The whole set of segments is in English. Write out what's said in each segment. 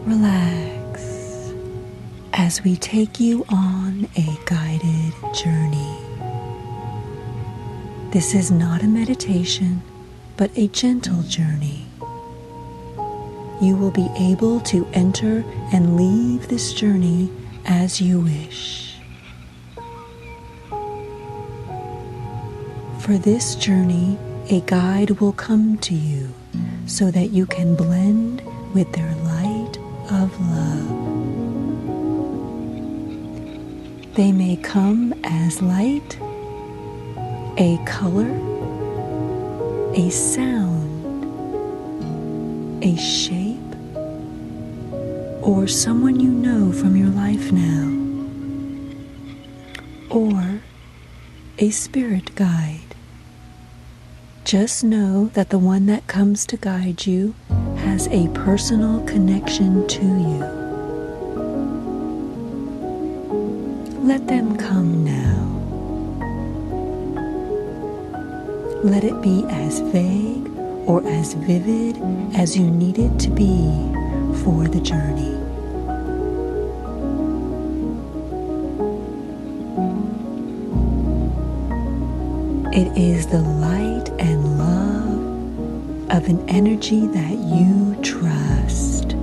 Relax as we take you on a guided journey. This is not a meditation, but a gentle journey. You will be able to enter and leave this journey as you wish. For this journey, a guide will come to you so that you can blend with their light of love. They may come as light, a color, a sound, a shape, or someone you know from your life now, or a spirit guide. Just know that the one that comes to guide you has a personal connection to you. Let them come now. Let it be as vague or as vivid as you need it to be for the journey. It is the light and love of an energy that you trust,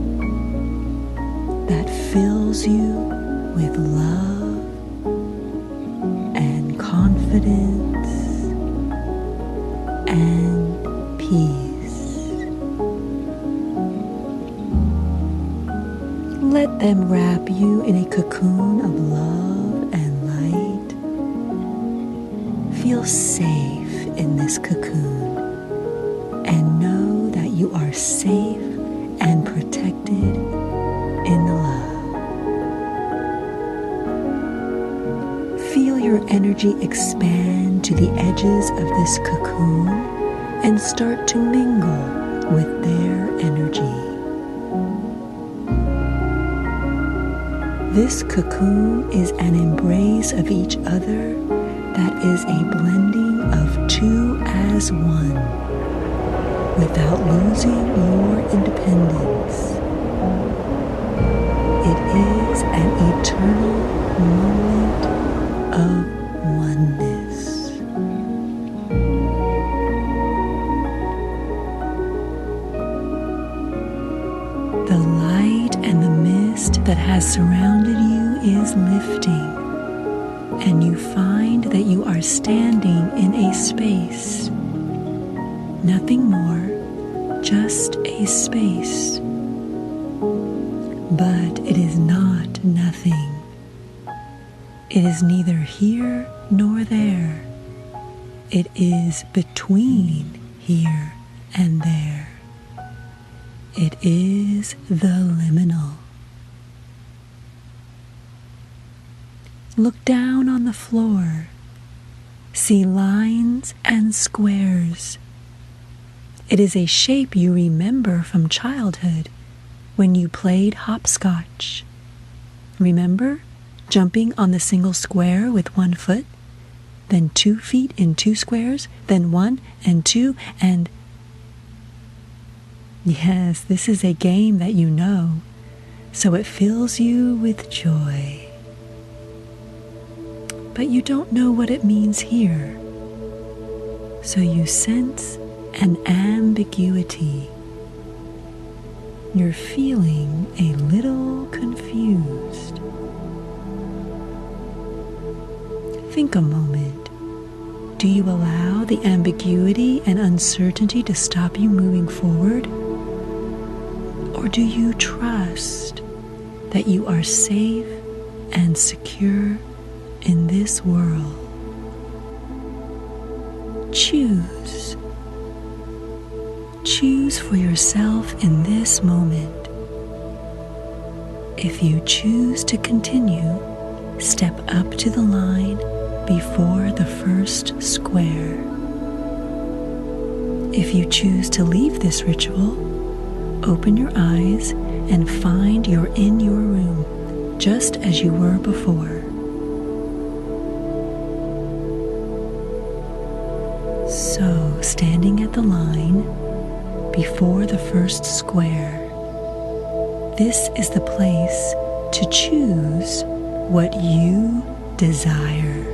that fills you with love and confidence and peace. Let them wrap you in a cocoon of love and light. Feel safe in this cocoon and know that you are safe and protected in the love. Feel your energy expand to the edges of this cocoon and start to mingle with their energy. This cocoon is an embrace of each other that is a blending of two as one, without losing your independence. It is an eternal moment of oneness. The light and the mist that has surrounded you is lifting, and you find that you are standing in a space. Nothing more, just a space. But it is not nothing. It is neither here nor there. It is between here and there. It is the liminal. Look down on the floor. See lines and squares. It is a shape you remember from childhood when you played hopscotch. Remember jumping on the single square with 1 foot, then 2 feet in 2 squares, then 1 and 2 and... Yes, this is a game that you know, so it fills you with joy. But you don't know what it means here, so you sense an ambiguity. You're feeling a little confused. Think a moment. Do you allow the ambiguity and uncertainty to stop you moving forward? Or do you trust that you are safe and secure in this world? Choose. Choose for yourself in this moment. If you choose to continue, step up to the line before the first square. If you choose to leave this ritual, open your eyes and find you're in your room, just as you were before. So, standing at the line before the first square, This is the place to choose what you desire.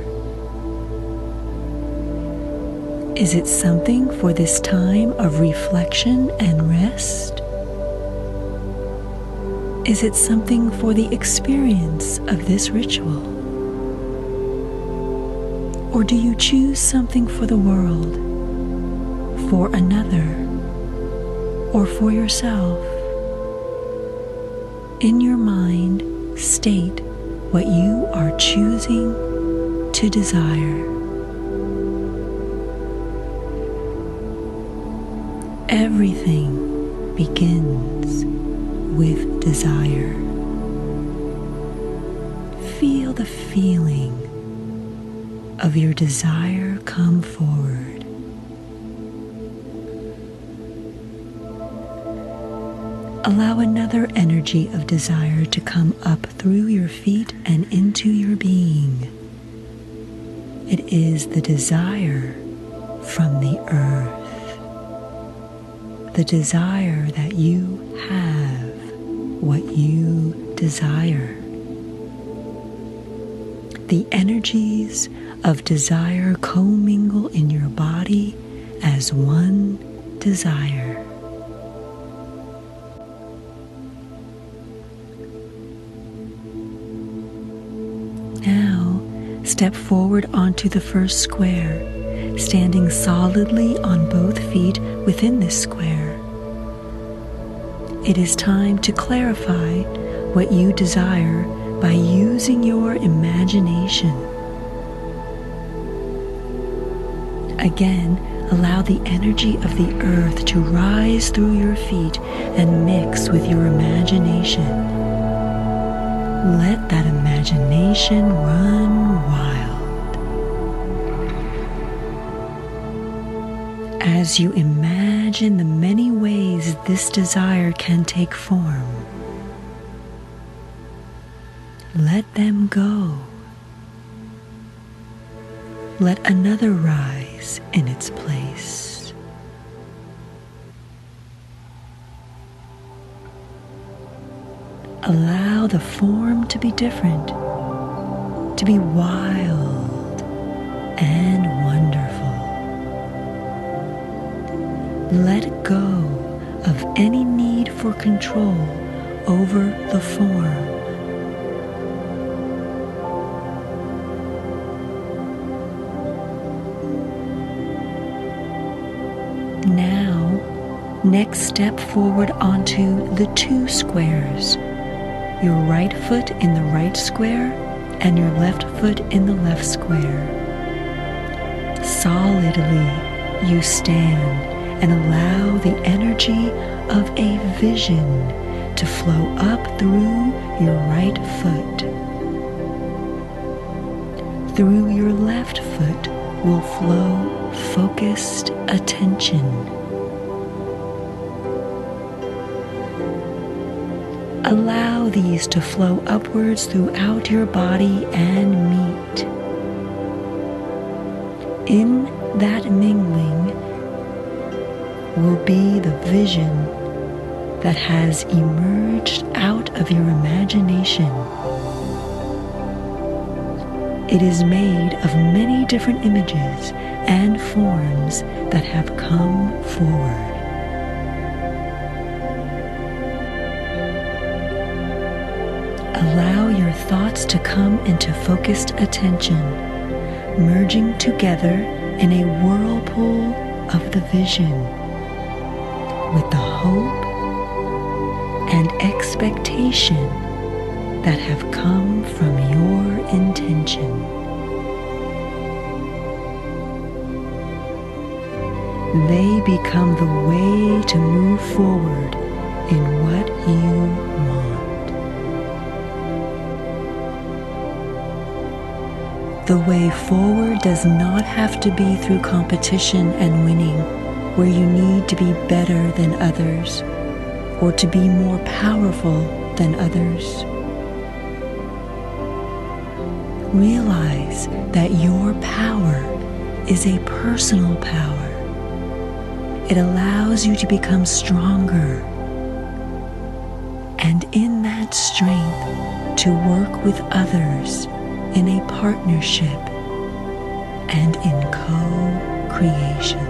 Is it something for this time of reflection and rest? Is it something for the experience of this ritual? Or do you choose something for the world, for another, or for yourself? In your mind, state what you are choosing to desire. Everything begins with desire. Feel the feeling of your desire come forward. Allow another energy of desire to come up through your feet and into your being. It is the desire from the earth. The desire that you have what you desire. The energies of desire commingle in your body as one desire. Now, step forward onto the first square, standing solidly on both feet within this square. It is time to clarify what you desire by using your imagination. Again, allow the energy of the earth to rise through your feet and mix with your imagination. Let that imagination run wild. As you imagine the many ways this desire can take form, let them go. Let another rise in its place. Allow the form to be different, to be wild and wonderful. Let go of any need for control over the form. Now, next step forward onto the two squares. Your right foot in the right square and your left foot in the left square. Solidly you stand and allow the energy of a vision to flow up through your right foot. Through your left foot will flow focused attention. Allow these to flow upwards throughout your body and meet. In that mingling will be the vision that has emerged out of your imagination. It is made of many different images and forms that have come forward. Allow your thoughts to come into focused attention, merging together in a whirlpool of the vision, with the hope and expectation that have come from your intention. They become the way to move forward in what you want. The way forward does not have to be through competition and winning, where you need to be better than others or to be more powerful than others. Realize that your power is a personal power. It allows you to become stronger and in that strength to work with others in a partnership and in co-creation.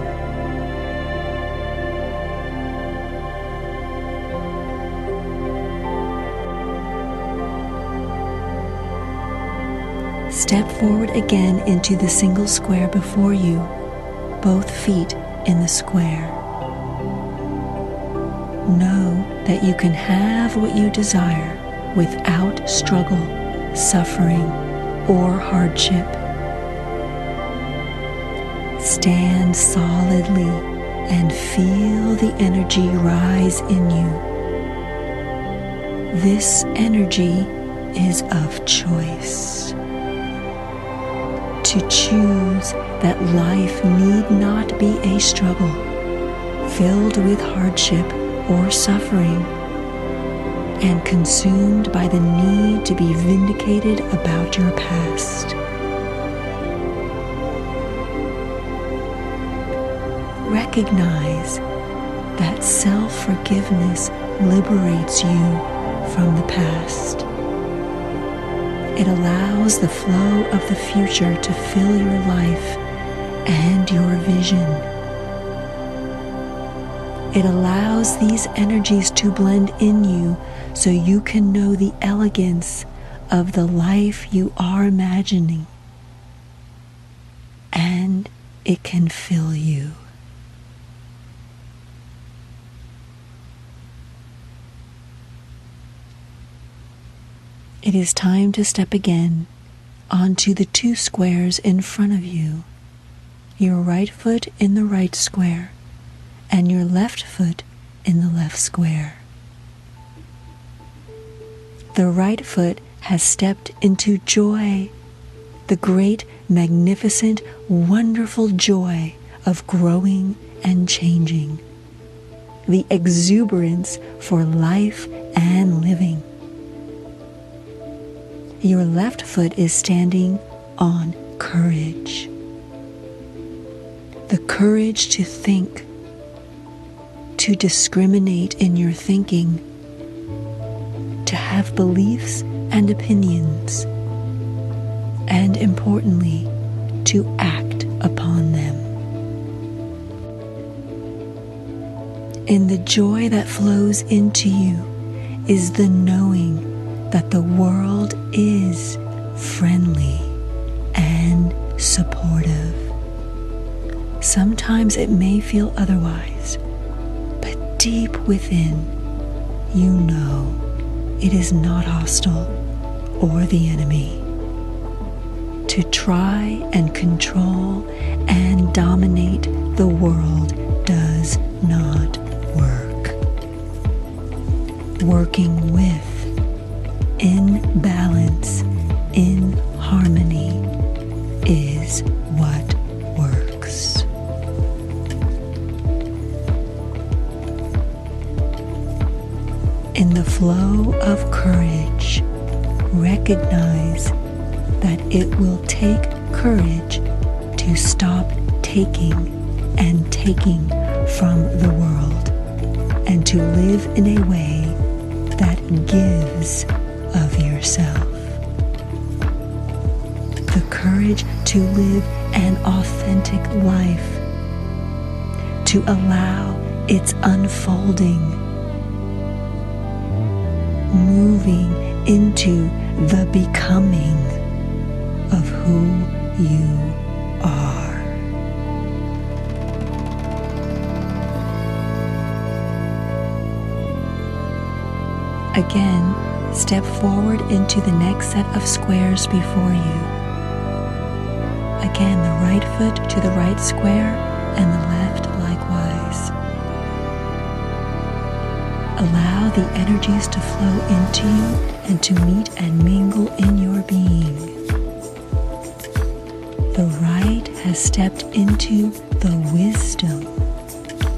Step forward again into the single square before you, both feet in the square. Know that you can have what you desire without struggle, suffering, or hardship. Stand solidly and feel the energy rise in you. This energy is of choice. To choose that life need not be a struggle, filled with hardship or suffering, and consumed by the need to be vindicated about your past. Recognize that self-forgiveness liberates you from the past. It allows the flow of the future to fill your life and your vision. It allows these energies to blend in you so you can know the elegance of the life you are imagining, and it can fill you. It is time to step again onto the two squares in front of you, your right foot in the right square and your left foot in the left square. The right foot has stepped into joy, the great, magnificent, wonderful joy of growing and changing, the exuberance for life and living. Your left foot is standing on courage. The courage to think, to discriminate in your thinking, to have beliefs and opinions, and importantly, to act upon them. In the joy that flows into you is the knowing that the world is friendly and supportive. Sometimes it may feel otherwise, but deep within, you know it is not hostile or the enemy. To try and control and dominate the world does not work. Working with, in balance, in harmony, is what works. In the flow of courage, recognize that it will take courage to stop taking and taking from the world, and to live in a way that gives of yourself. The courage to live an authentic life, to allow its unfolding, moving into the becoming of who you are. Again, step forward into the next set of squares before you. Again, the right foot to the right square and the left likewise. Allow the energies to flow into you and to meet and mingle in your being. The right has stepped into the wisdom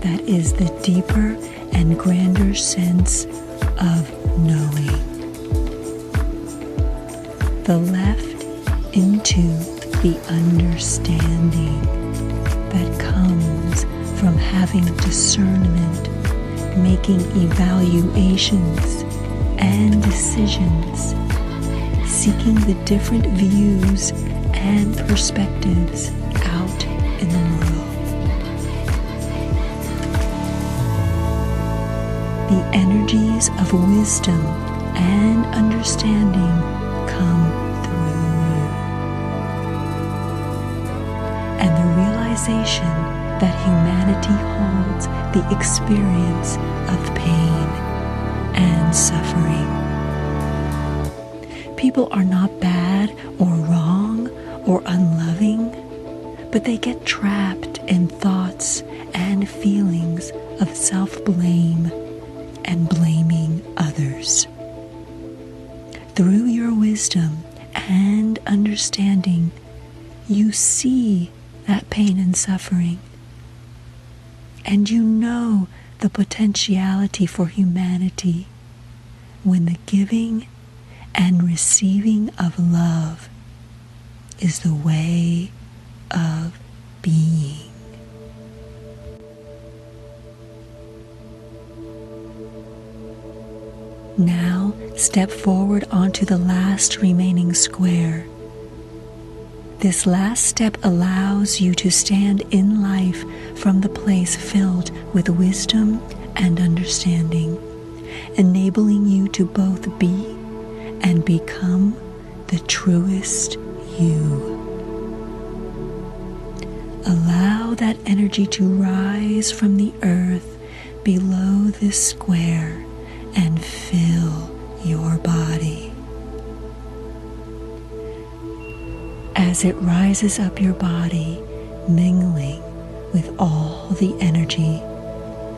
that is the deeper and grander sense of knowing. The left into the understanding that comes from having discernment, making evaluations, and decisions, seeking the different views and perspectives out in the world. The energies of wisdom and understanding come through you. And the realization that humanity holds the experience of pain and suffering. People are not bad or wrong or unloving, but they get trapped in thoughts and feelings of self-blame and blaming others. Through your wisdom and understanding, you see that pain and suffering, and you know the potentiality for humanity when the giving and receiving of love is the way of being. Now step forward onto the last remaining square. This last step allows you to stand in life from the place filled with wisdom and understanding, enabling you to both be and become the truest you. Allow that energy to rise from the earth below this square and fill your body. As it rises up your body, mingling with all the energy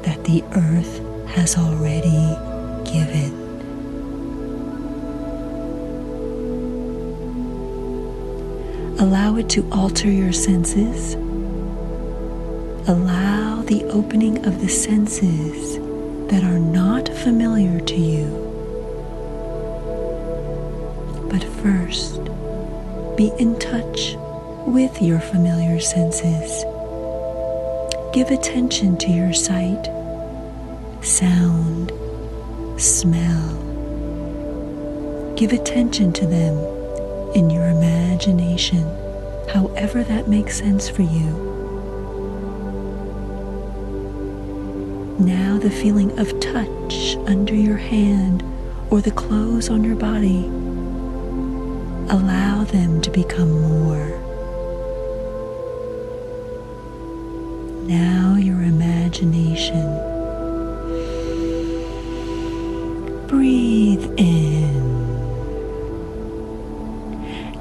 that the earth has already given. Allow it to alter your senses. Allow the opening of the senses that are not familiar to you. But first, be in touch with your familiar senses. Give attention to your sight, sound, smell. Give attention to them in your imagination, however that makes sense for you. Now the feeling of touch under your hand or the clothes on your body, allow them to become more. Now your imagination. Breathe in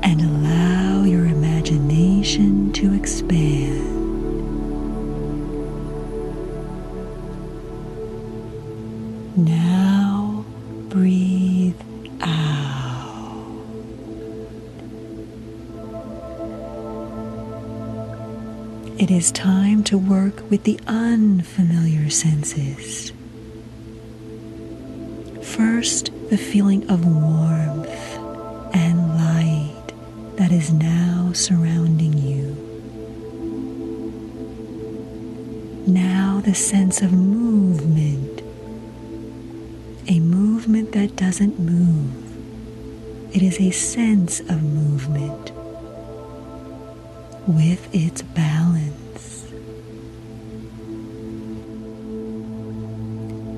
and allow your imagination to expand. Now breathe out. It is time to work with the unfamiliar senses. First, the feeling of warmth and light that is now surrounding you. Now the sense of movement, a movement that doesn't move. It is a sense of movement with its balance.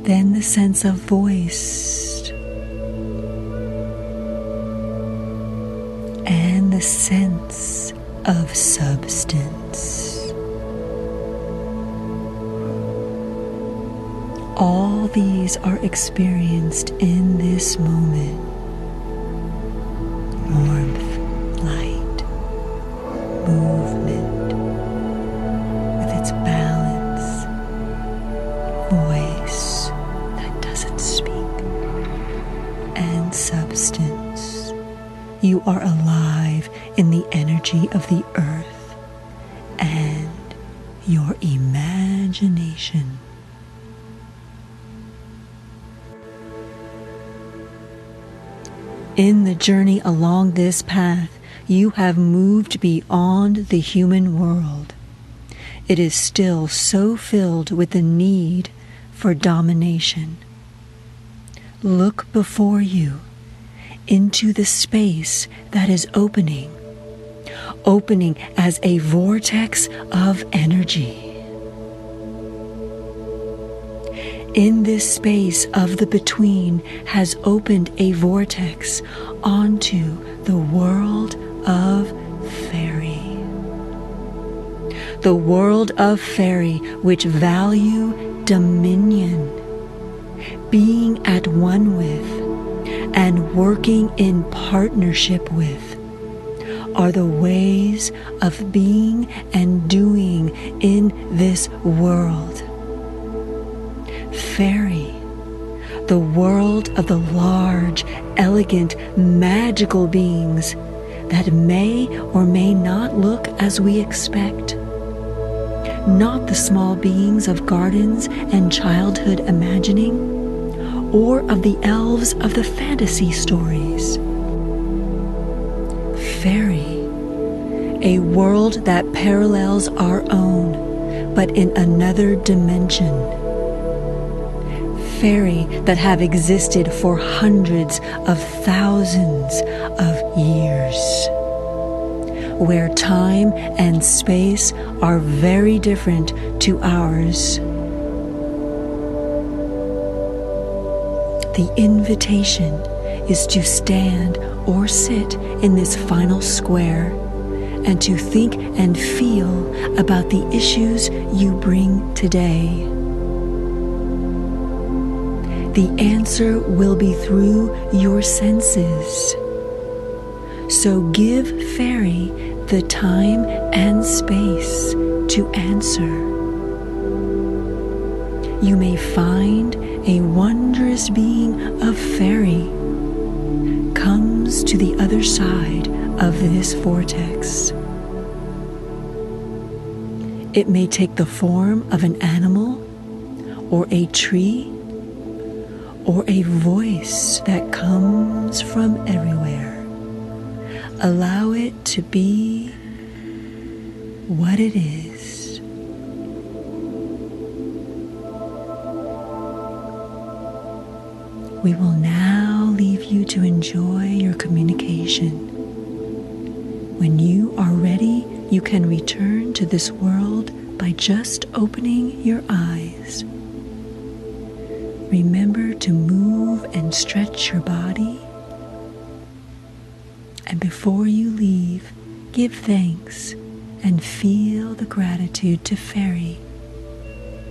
Then the sense of voice and the sense of substance. All these are experienced in this moment. Warmth, light, movement with its balance, voice that doesn't speak, and substance. You are alive in the energy of the earth and your imagination. In the journey along this path, you have moved beyond the human world. It is still so filled with the need for domination. Look before you into the space that is opening as a vortex of energy. In this space of the between has opened a vortex onto the world of Faerie. The world of Faerie, which value dominion, being at one with, and working in partnership with, are the ways of being and doing in this world. Faerie, the world of the large, elegant, magical beings that may or may not look as we expect. Not the small beings of gardens and childhood imagining, or of the elves of the fantasy stories. Faerie, a world that parallels our own, but in another dimension. Faerie that have existed for hundreds of thousands of years, where time and space are very different to ours. The invitation is to stand or sit in this final square and to think and feel about the issues you bring today. The answer will be through your senses. So give Faerie the time and space to answer. You may find a wondrous being of Faerie comes to the other side of this vortex. It may take the form of an animal or a tree or a voice that comes from everywhere. Allow it to be what it is. We will now leave you to enjoy your communication. When you are ready, you can return to this world by just opening your eyes. Remember to move and stretch your body. And before you leave, give thanks and feel the gratitude to Faerie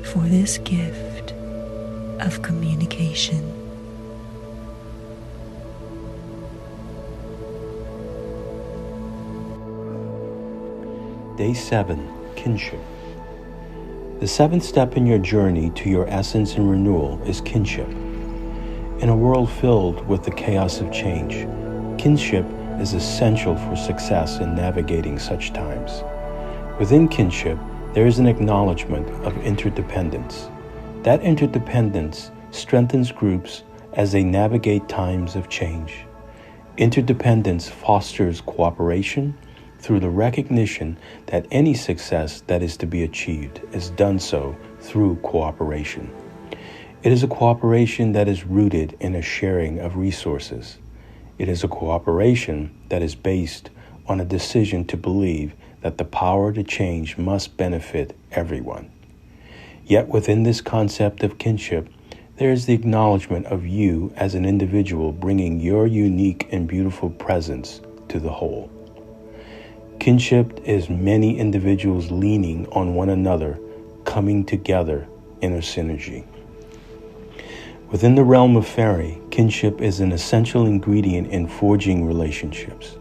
for this gift of communication. Day 7, Kinship. The seventh step in your journey to your essence and renewal is kinship. In a world filled with the chaos of change, kinship is essential for success in navigating such times. Within kinship, there is an acknowledgement of interdependence. That interdependence strengthens groups as they navigate times of change. Interdependence fosters cooperation through the recognition that any success that is to be achieved is done so through cooperation. It is a cooperation that is rooted in a sharing of resources. It is a cooperation that is based on a decision to believe that the power to change must benefit everyone. Yet within this concept of kinship, there is the acknowledgement of you as an individual bringing your unique and beautiful presence to the whole. Kinship is many individuals leaning on one another, coming together in a synergy. Within the realm of Faerie, kinship is an essential ingredient in forging relationships.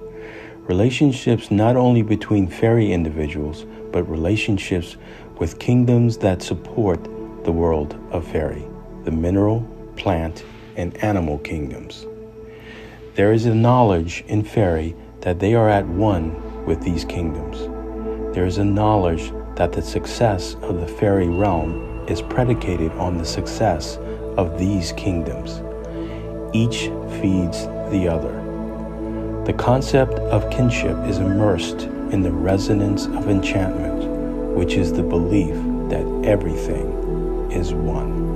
Relationships not only between Faerie individuals, but relationships with kingdoms that support the world of Faerie, the mineral, plant, and animal kingdoms. There is a knowledge in Faerie that they are at one with these kingdoms. There is a knowledge that the success of the Faerie Realm is predicated on the success of these kingdoms. Each feeds the other. The concept of kinship is immersed in the resonance of enchantment, which is the belief that everything is one.